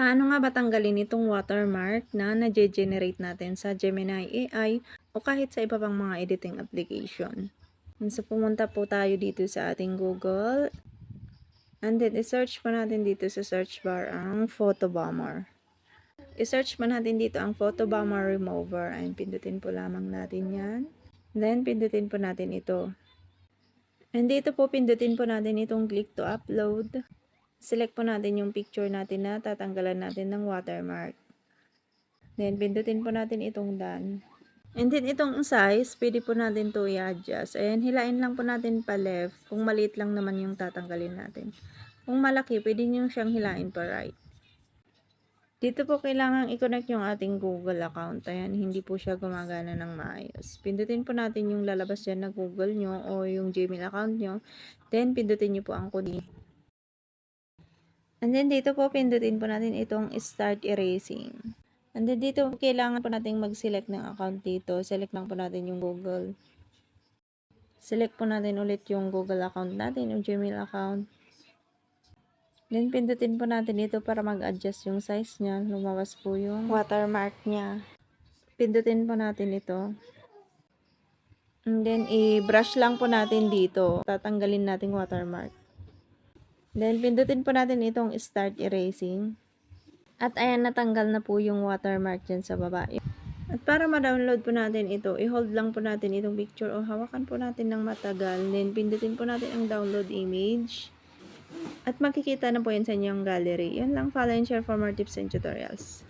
Paano nga ba tanggalin itong watermark na na-generate natin sa Gemini AI o kahit sa iba pang mga editing application? So, pumunta po tayo dito sa ating Google. And then, i-search po natin dito sa search bar ang photo bomber. I-search po natin dito ang photo bomber remover. Ayun, pindutin po lamang natin yan. Then, pindutin po natin ito. And dito po, pindutin po natin itong click to upload. Select po natin yung picture natin na tatanggalan natin ng watermark. Then, pindutin po natin itong done. And then, itong size, pwede po natin to i-adjust. Ayan, hilain lang po natin pa left kung maliit lang naman yung tatanggalin natin. Kung malaki, pwede nyo siyang hilain pa right. Dito po kailangan i-connect yung ating Google account. Ayan, hindi po siya gumagana ng maayos. Pindutin po natin yung lalabas dyan na Google nyo o yung Gmail account nyo. Then, pindutin nyo po ang code. And then, dito po, pindutin po natin itong Start Erasing. And then, dito, kailangan po natin mag-select ng account dito. Select lang po natin yung Google. Select po natin ulit yung Google account natin, yung Gmail account. Then, pindutin po natin ito para mag-adjust yung size niya. Lumabas po yung watermark niya. Pindutin po natin ito. And then, i-brush lang po natin dito. Tatanggalin natin watermark. Then, pindutin po natin itong Start Erasing. At ayan, natanggal na po yung watermark dyan sa baba. At para ma-download po natin ito, i-hold lang po natin itong picture o hawakan po natin ng matagal. Then, pindutin po natin ang download image. At makikita na po yan sa inyong gallery. Yan lang, follow and share for more tips and tutorials.